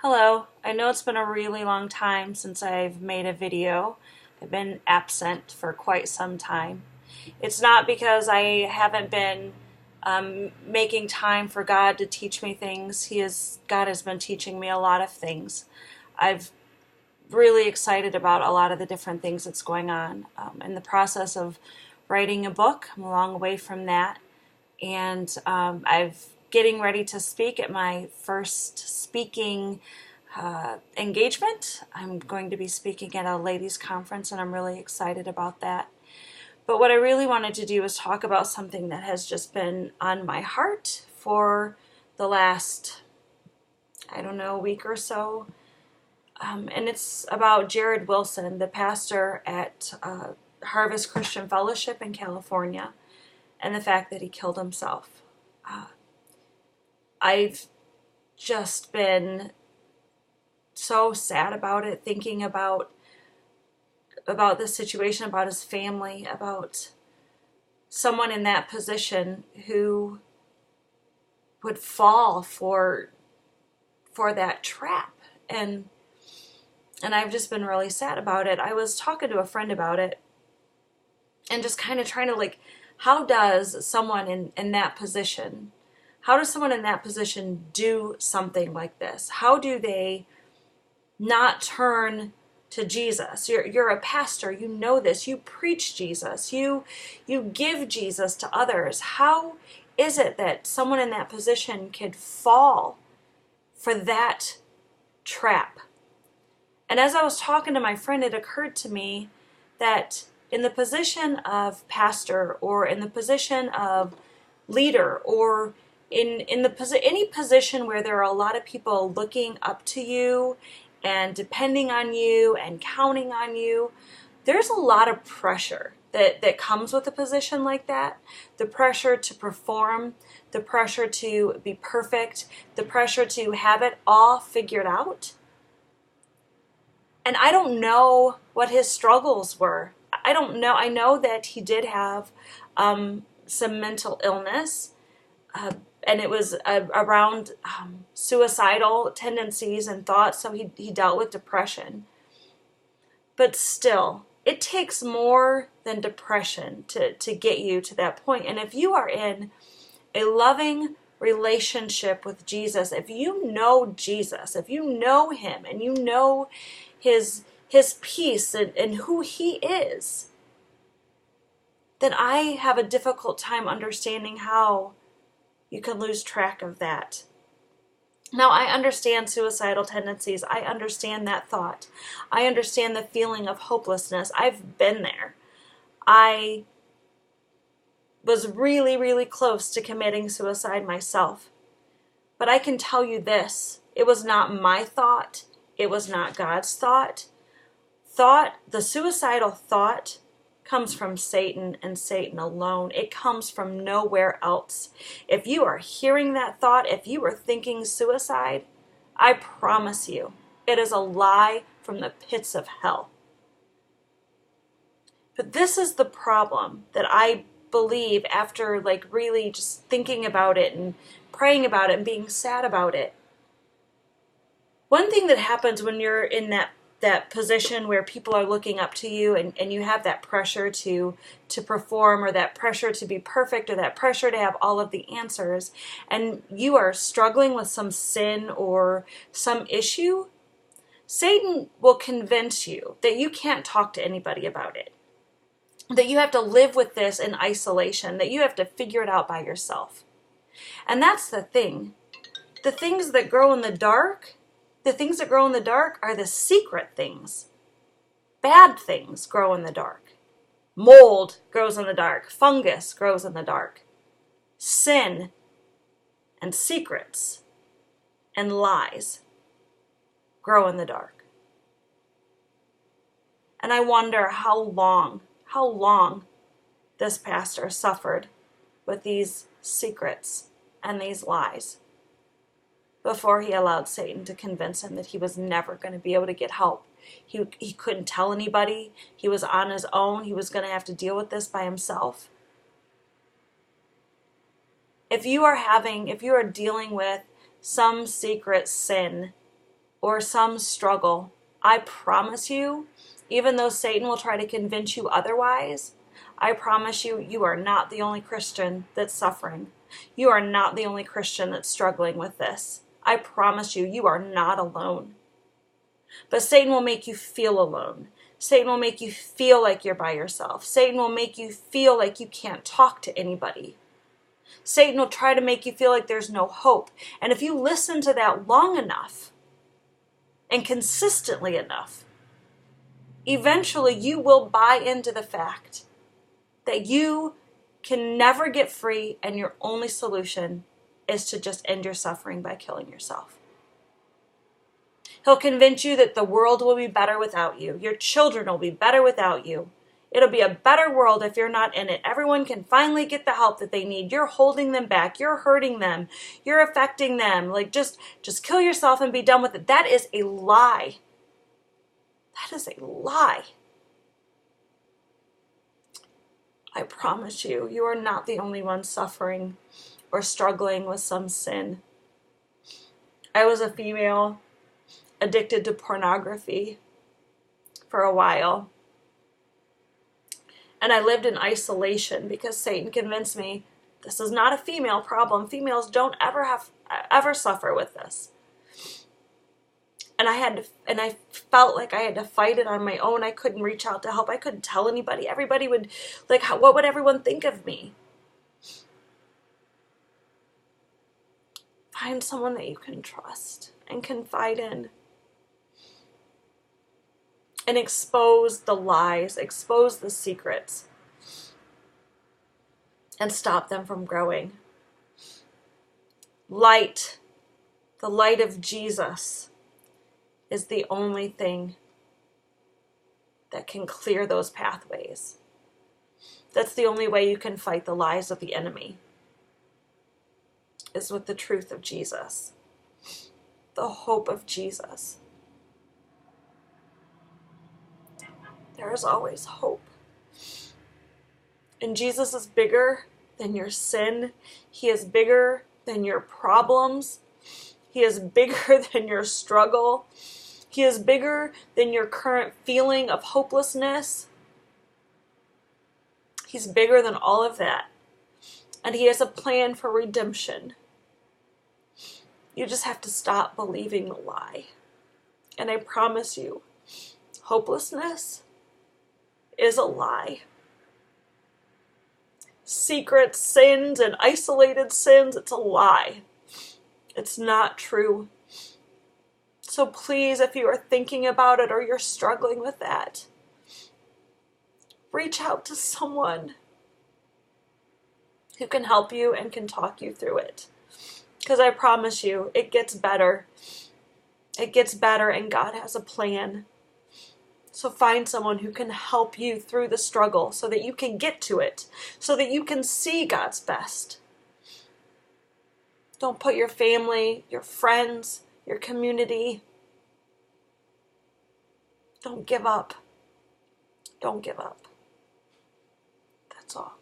Hello, I know it's been a really long time since I've made a video. I've been absent for quite some time. It's not because I haven't been making time for God to teach me things. God has been teaching me a lot of things. I've really excited about a lot of the different things that's going on. In the process of writing a book, I'm a long way from that, and I've getting ready to speak at my first speaking engagement. I'm going to be speaking at a ladies' conference, and I'm really excited about that. But what I really wanted to do is talk about something that has just been on my heart for the last, I don't know, week or so. And it's about Jared Wilson, the pastor at Harvest Christian Fellowship in California, and the fact that he killed himself. I've just been so sad about it, thinking about the situation, about his family, about someone in that position who would fall for that trap. And I've just been really sad about it. I was talking to a friend about it and just kind of trying to how does someone in that position, how does someone in that position do something like this? How do they not turn to Jesus? You're a pastor, you know this, you preach Jesus, you give Jesus to others. How is it that someone in that position could fall for that trap? And as I was talking to my friend, it occurred to me that in the position of pastor, or in the position of leader, or in any position where there are a lot of people looking up to you and depending on you and counting on you, there's a lot of pressure that comes with a position like that. The pressure to perform, the pressure to be perfect, the pressure to have it all figured out. And I don't know what his struggles were. I don't know. I know that he did have some mental illness, and it was around suicidal tendencies and thoughts, so he dealt with depression. But still, it takes more than depression to get you to that point. And if you are in a loving relationship with Jesus, if you know Jesus, if you know him and you know his peace and who he is, then I have a difficult time understanding how you can lose track of that. Now, I understand suicidal tendencies. I understand that thought. I understand the feeling of hopelessness. I've been there. I was really, really close to committing suicide myself. But I can tell you this, it was not my thought. It was not God's thought. The suicidal thought comes from Satan and Satan alone. It comes from nowhere else. If you are hearing that thought, if you are thinking suicide, I promise you, it is a lie from the pits of hell. But this is the problem that I believe after really just thinking about it and praying about it and being sad about it. One thing that happens when you're in that position where people are looking up to you and you have that pressure to perform, or that pressure to be perfect, or that pressure to have all of the answers, and you are struggling with some sin or some issue, Satan will convince you that you can't talk to anybody about it, that you have to live with this in isolation, that you have to figure it out by yourself. And that's the thing. The things that grow in the dark are the secret things. Bad things grow in the dark. Mold grows in the dark. Fungus grows in the dark. Sin and secrets and lies grow in the dark. And I wonder how long this pastor suffered with these secrets and these lies before he allowed Satan to convince him that he was never going to be able to get help. He couldn't tell anybody. He was on his own. He was going to have to deal with this by himself. If you are dealing with some secret sin or some struggle, I promise you, even though Satan will try to convince you otherwise, I promise you, you are not the only Christian that's suffering. You are not the only Christian that's struggling with this. I promise you, you are not alone. But Satan will make you feel alone. Satan will make you feel like you're by yourself. Satan will make you feel like you can't talk to anybody. Satan will try to make you feel like there's no hope. And if you listen to that long enough and consistently enough, eventually you will buy into the fact that you can never get free and your only solution is to just end your suffering by killing yourself. He'll convince you that the world will be better without you. Your children will be better without you. It'll be a better world if you're not in it. Everyone can finally get the help that they need. You're holding them back. You're hurting them. You're affecting them. Like, just kill yourself and be done with it. That is a lie. That is a lie. I promise you, you are not the only one suffering or struggling with some sin. I was a female addicted to pornography for a while. And I lived in isolation because Satan convinced me this is not a female problem. Females don't ever suffer with this. And I felt like I had to fight it on my own. I couldn't reach out to help. I couldn't tell anybody. Everybody would, like, what would everyone think of me? Find someone that you can trust and confide in. And expose the lies, expose the secrets, and stop them from growing. Light, the light of Jesus, is the only thing that can clear those pathways. That's the only way you can fight the lies of the enemy, is with the truth of Jesus, the hope of Jesus. There is always hope. And Jesus is bigger than your sin. He is bigger than your problems. He is bigger than your struggle. He is bigger than your current feeling of hopelessness. He's bigger than all of that. And he has a plan for redemption. You just have to stop believing the lie. And I promise you, hopelessness is a lie. Secret sins and isolated sins, it's a lie. It's not true. So please, if you are thinking about it or you're struggling with that, reach out to someone who can help you and can talk you through it. Because I promise you, it gets better. It gets better, and God has a plan. So find someone who can help you through the struggle so that you can get to it, so that you can see God's best. Don't put your family, your friends, your community. Don't give up. Don't give up. That's all.